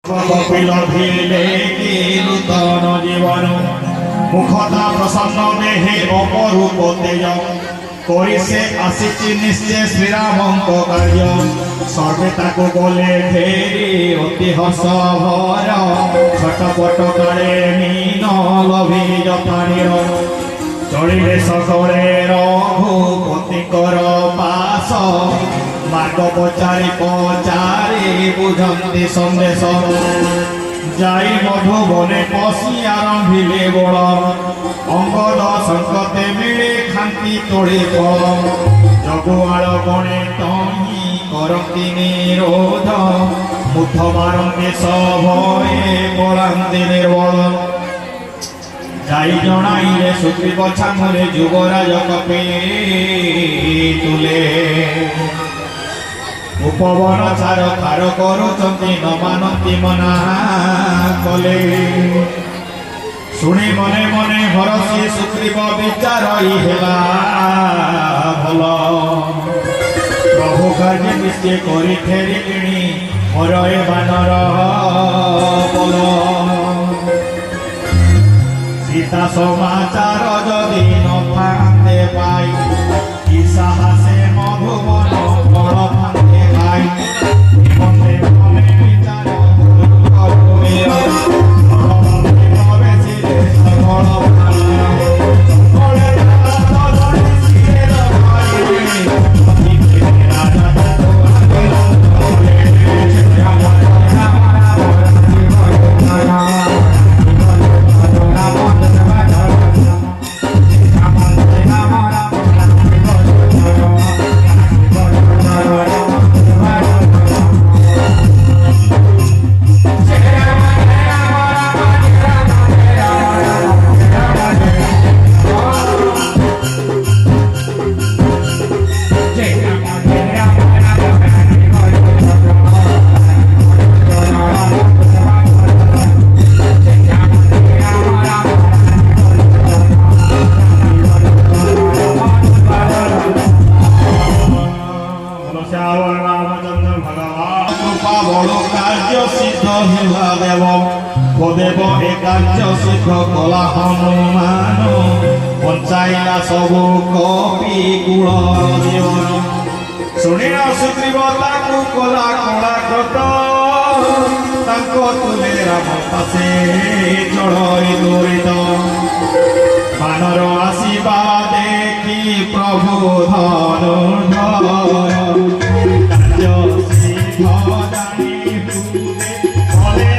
Kapil Ville কি নূতন জীবন মুখতা প্রসন্ন দেহে অপরূপ তেজ করি সে আসিছি নিশ্চয় শ্রীরামঙ্ক কার্য সর্বে তাকু গলে ফেরি অতি হস ভর ছটপট কালে মীন লভি যথানির চলিলে সকলে রঘুপতিকর পাশ মার্গ পচারি পচারি বুঝন্তি সন্দেশ যাই মধুবনে পশি আরম্ভিলে বল অঙ্গদ সংকটে মিলে খান্তি তোড়ে ফল জগুয়াল গণে তহি করন্তি নিরোধ মুথ মারন্তি সভয়ে পড়ান্তি নির্বল যাই জনাইলে সুগ্রীব ছামলে যুবরাজ কপি তুলে উপবন চার খার করুচন্তি ন ମାନନ୍ତି মনা কলে শুনি মনে মনে হরসি সুগ্রীব বিচার হেলা ভাল প্রভু কার্যে নিশ্চে করি ফেরিলিণী হরয়ে বানর বল সীতা সমাচার যদি নথান্তে পাই কি সাহসে মধুবন ফল ফান্তে খাই মনে মনে বিচার দেব এ কার্য সিদ্ধ কলা হনুমান পঞ্চাইলা সবু কপি কুল জীবন শুনিল সুগ্রীব তাকু কলা কলা কট তাঙ্ক তুলে রাম পাশে চড়ই দৌড়িত বানর আসিবা দেখি প্রভু ধনুর্ধর কার্য সিদ্ধ জানি ভুলে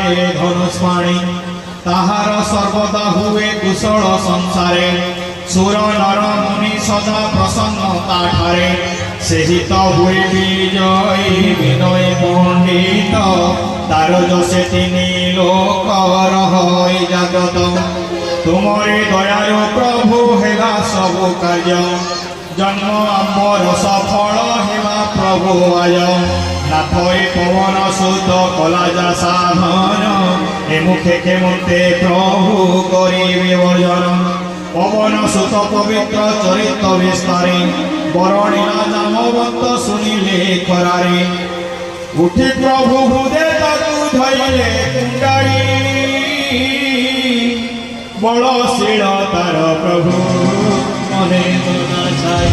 ବାଡ଼େ ଧନୁଷ ପାଣି ତାହାର ସର୍ବଦା ହୁଏ କୁଶଳ ସଂସାରେ ସୁର ନର ମୁନି ସଦା ପ୍ରସନ୍ନ ତାଠାରେ ସେହି ତ ହୁଏ ବିଜୟୀ ବିନୟ ପଣ୍ଡିତ ତାର ଯଶେ ତିନି ଲୋକର ହୋଇ ଜାଗତ ତୁମରି ଦୟାରୁ ପ୍ରଭୁ ହେଲା ସବୁ କାର୍ଯ୍ୟ ଜନ୍ମ ଆମର ସଫଳ ହେବା ପ୍ରଭୁ ଆୟ ନାଥଇ ପବନ ସୁତ କଲା ଯା ସାଧନ ଏ ମୁଖେ କେମତେ ପ୍ରଭୁ କରିବେ ବର୍ଜନ পবন সুত পবিত্র চরিত্র বিস্তারে বরণীরা জামবন্ত শুনিলে খরারে উঠি প্রভু হৃদে তাকু ধইলে কুণ্ডাড়ি বলশীল তার প্রভু মনে তোলা ছাই।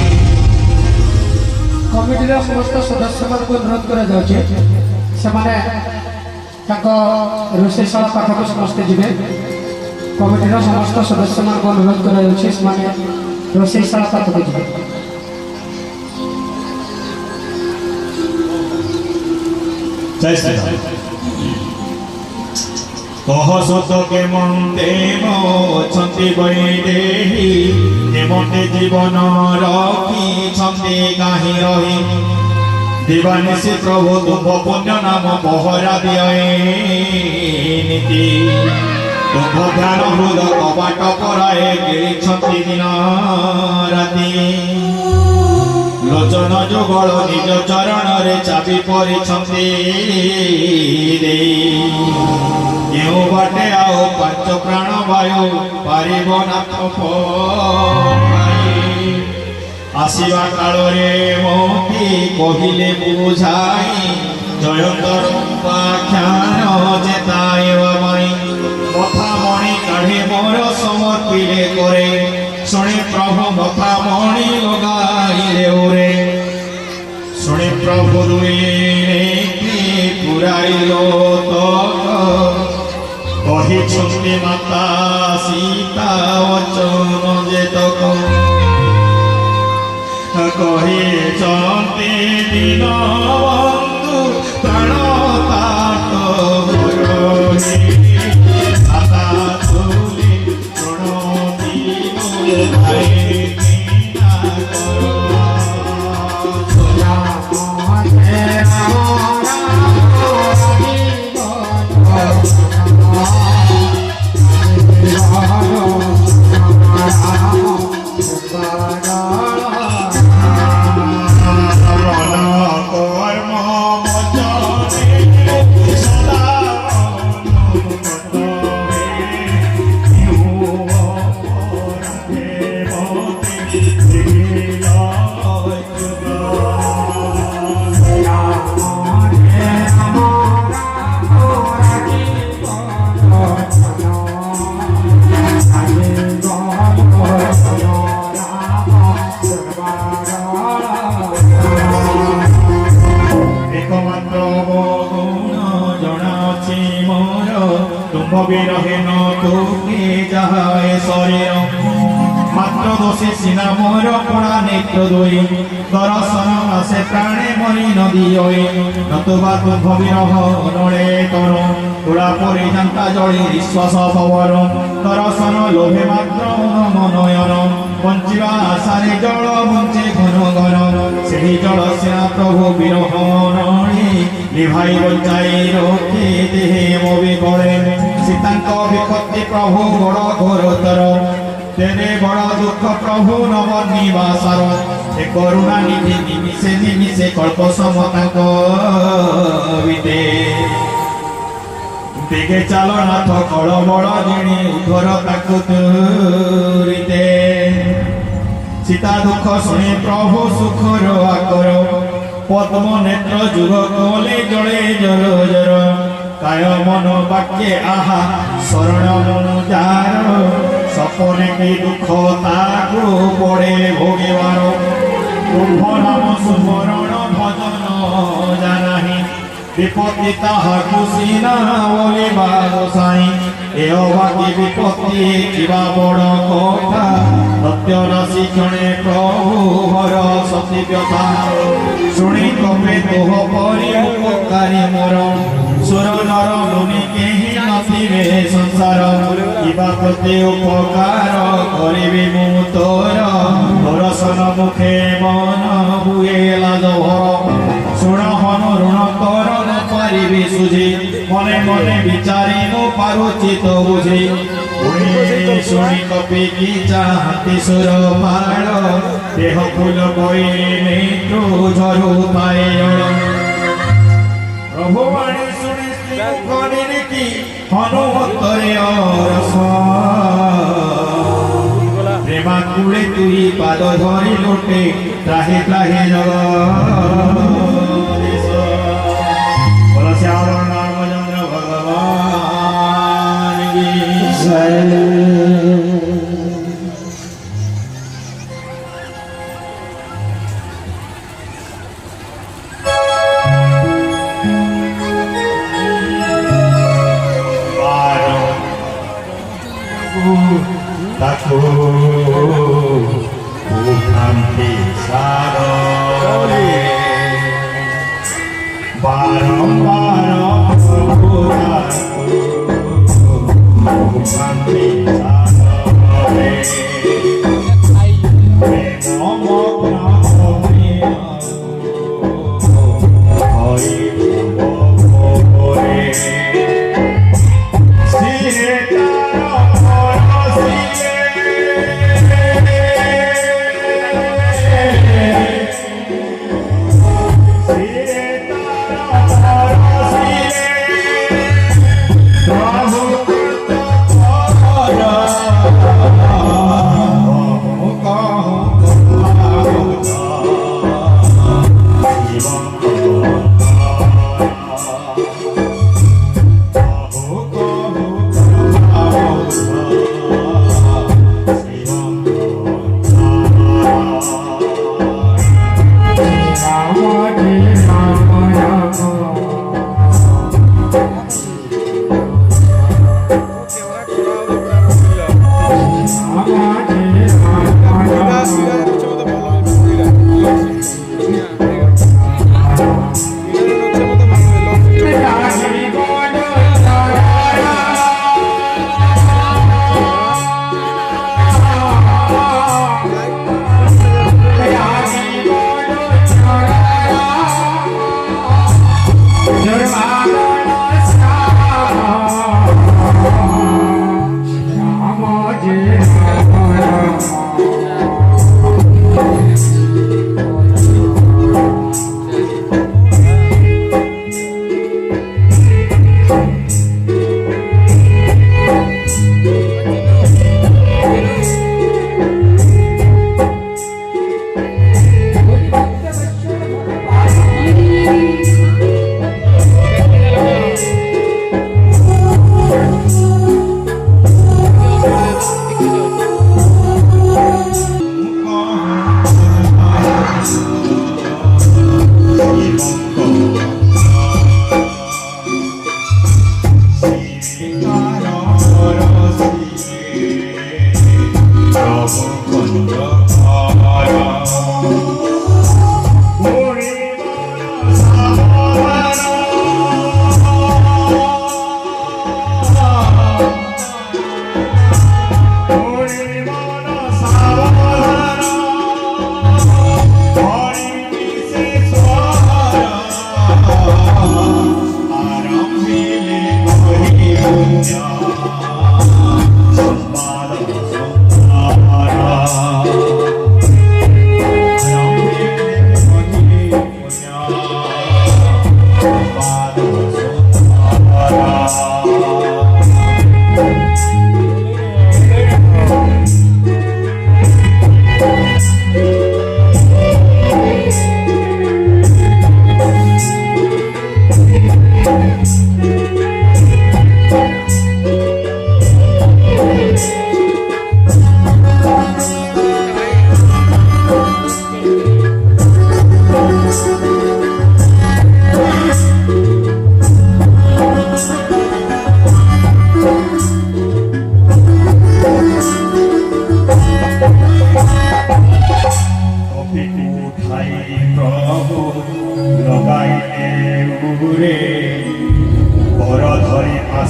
কমিটির সমস্ত সদস্যମାନଙ୍କୁ অনুরোধ କରାଯାଉଛି ସେମାନେ ତାଙ୍କ ରୋଷେଇଶାଳା ପାଖକୁ ସମସ୍ତେ ଯିବେ। কমিটির সমস্ত সদস্যମାନଙ୍କୁ অনুরোধ କରାଯାଉଛି ସେମାନେ ରୋଷେଇଶାଳା ପାଖକୁ ଯିବେ। জয় শ্রীরাম। কহ সত কেমন্তে মোছন্তি বৈদেহী কেমন্তে জীবন রক্ষিছন্তি কাহি রহি দিবানিশি প্রভু তুম্ভ পুণ্য নাম পহরা দিয় নীতি তুম্ভ ধ্যান হৃদ কবাট পরায়ে গিরিছন্তি দিন রাতি লোচন যুগল নিজ চরণরে চাবি পরিছন্তি দেই কেউ বাটে আও পাঞ্চ প্রাণ বায়ু পারিব নাথ আসিবা কালরে মতি কহিলে বুঝাই জয়ন্তর উপাখ্যান জেতাই বামাই মথা মণি কাঢ়ে মোর সমর্পিলে করে শুনে প্রভু মথা মণি লগাইলে ওরে শুনে প্রভু দুইটি পুরাইল তক কহিছন্তি মাতা সীতা বচন যেতক কহিছন্তি দিন বন্ধু প্রাণ তাত ভরহি দাদা তুলি প্রণতি ভাই কিনা কর মাত্র দোষে সিনা মোর পোড়া নেত্র দই দর্শন আসে প্রাণে মরি নদী ওই নতুবা তুম্ভ বিরহ নড়ে তর পোড়া পরি জান্তা জড়ি নিঃশ্বাস পবন দর্শন লোভে মাত্র মনয়ন বঞ্চিবা আশারে জল বঞ্চে ঘন ঘন সেই জল সিনা প্রভু বিরহ নড়ি লিভাই বঞ্চাই রক্ষে দেহে মবি পড়ে সীতাঙ্ক বিপত্তি প্রভু বড় ঘোরতর তেনে বড় দুঃখ প্রভু নব নিবাসর এ করুণা নিধি নিমিষে নিমিষে কল্প সমতাঙ্ক বিতে দিগে চাল নাথ কল বড় জিণি উদ্ধর তাকু তুরিতে সীতা দুঃখ শুনে প্রভু সুখর আকর পদ্ম নেত্র যুগ কলে জলে জর জর কায় মন বাক্যে আহা শরণ মনু যার সপনে কি দুঃখ তাকু পড়ে ভোগিবার কুম্ভ নাম সুমরণ ভজন জানাহি বিপত্তি তাহাকু সিনা বলিবা গোসাই এ অবাকি বিপত্তি কিবা বড় কথা সত্য রাশি ক্ষণে প্রভু হর সতী ব্যথা শুনি কবে তোহ পরি উপকারী মোর ସୁର ନର ମୁନି କେହି ନଥିବେ ସଂସାର କିବା ପ୍ରତି ଉପକାର କରିବି ମୁଁ ତୋର ଦର୍ଶନ ମୁଖେ ମନ ହୁଏ ଲାଜ ଭର ଶୁଣ ହନୁ ଋଣ କର ନ ପାରିବି ସୁଝି ମନେ ମନେ ବିଚାରି ନ ପାରୁଛି ତ ବୁଝି ଶୁଣି କପି କି ଚାହାନ୍ତି ସୁର ପାଳ ଦେହ ଫୁଲ ବଇ ନେତୃ ଝରୁଥାଏ ପ୍ରଭୁ ବାଣୀ ଶୁଣି ଶ୍ରୀ କି ହନୁମତରେ ଅରସ প্রেমা কুড়ে তুই পাদ ধরি লোটে ত্রাহে ত্রাহে জগদীশ বল শ্যাম রামচন্দ্র ভগবান কি জয়। Taku Bukhanti Sarore Baram Bukhanti Sarore Premamagna Bhaktiya Hari Bhagore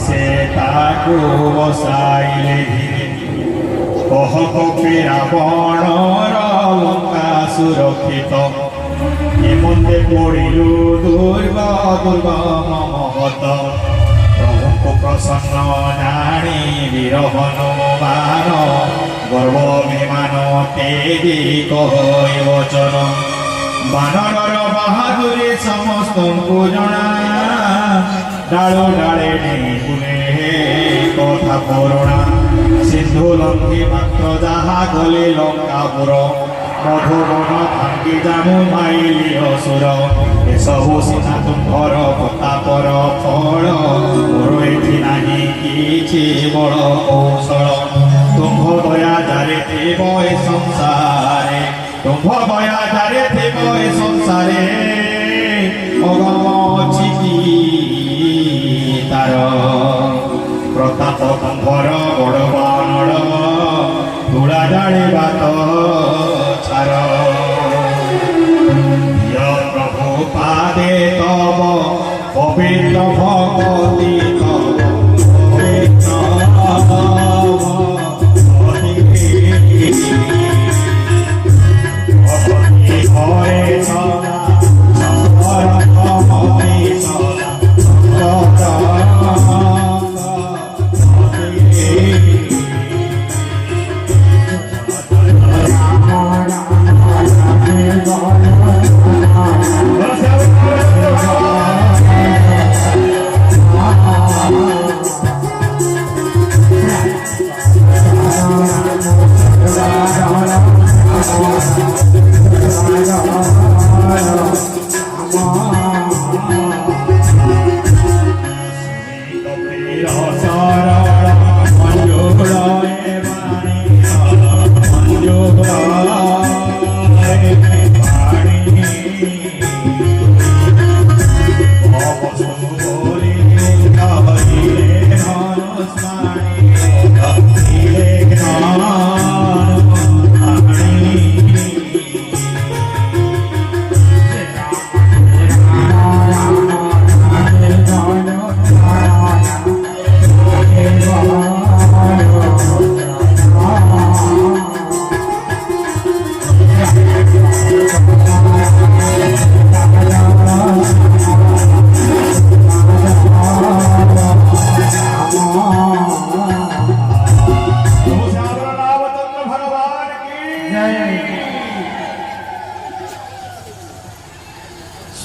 ପାଶେ ତାକୁ ବସାଇଲେ ଧୀରେ କହ କପି ରାବଣର ଲଙ୍କା ସୁରକ୍ଷିତ ଏମନ୍ତେ ପଡ଼ିଲୁ ଦୁର୍ଗମ ମହତ ପ୍ରଭୁଙ୍କୁ ପ୍ରସନ୍ନ ଜାଣି ବୀର ହନୁମାନ ଗର୍ବ ବିମାନ ତେଜି କହେ ବଚନ ବାନରର ବାହାଦୁରୀ ସମସ୍ତଙ୍କୁ ଜଣା ଡାଳୁ ଡାଳେ ବୁଲେ କଥା କରୁଣା ସିନ୍ଧୁ ଲଙ୍ଘି ମାତ୍ର ଯାହା ଗଲେ ଲଙ୍କାପୁର ମଧୁବନ ଭାଙ୍ଗି ଜାଣୁ ମାଇଲି ଅସୁର ଏସବୁ ସିନା ତୁମ୍ଭର ପ୍ରତାପର ଫଳ ମୋର ଏଠି ନାହିଁ କିଛି ବଳ କୌଶଳ ତୁମ୍ଭ ଦୟା ଜାରେ ଥିବ ଏ ସଂସାରେ ତୁମ୍ଭ ଦୟା ଜାରେ ଥିବ ଏ ସଂସାରେ ଅଗମ ଅଛି କି ତାର ପ୍ରତାପ ତୁମ୍ଭର ବଡ଼ ବାନଳ ତୁଳା ଜାଳିବା ତ ଛାର ପ୍ରଭୁ ପାଦେ ତବ ପବିତ୍ର ଭଗତି ତବ ঘরে সদা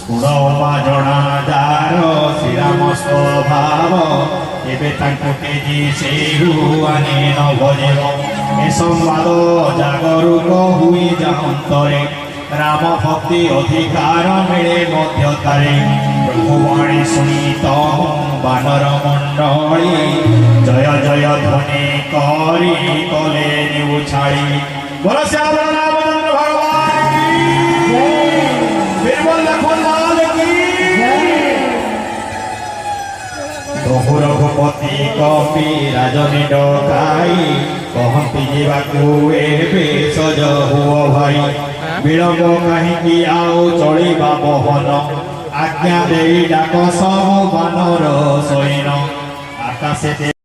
ଗୁଣମା ଜଣା ଯାର ଶ୍ରୀରାମ ସ୍ୱଭାବ ଏବେ ତାଙ୍କୁ ତେଜି ସେହୁ ଆନେ ନ ଭଜିବ ଏ ସମ୍ବାଦ ଜାଗରୁକ ହୁଇ ଯାଅନ୍ତରେ ରାମ ଭକ୍ତି ଅଧିକାର ମିଳେ ମଧ୍ୟତାରେ ବ୍ରହ୍ମବାଣୀ ଶୁଣି ତମ ବାନର ମଣ୍ଡଳୀ ଜୟ ଜୟ ଧ୍ୱନି କରି କଲେ ନିଉ ଛାଳି ବୋଲ ଶ୍ୟାମ ରାମଚନ୍ଦ୍ର ଭଗବାନ କି বীরবল লক্ষ্মণলাল কি প্রভু রঘুপতি কপি রাজনী ডকাই কহନ୍ତି ଯିବାକୁ ଏବେ ସଜ ହୁଅ ଭାଇ ବିଳମ୍ବ କାହିଁକି ଆଉ ଚଳିବା ବହନ ଆଜ୍ଞା ଦେଇ ଡାକ ସବୁ ବାନର ସୈନ ଆକାଶେ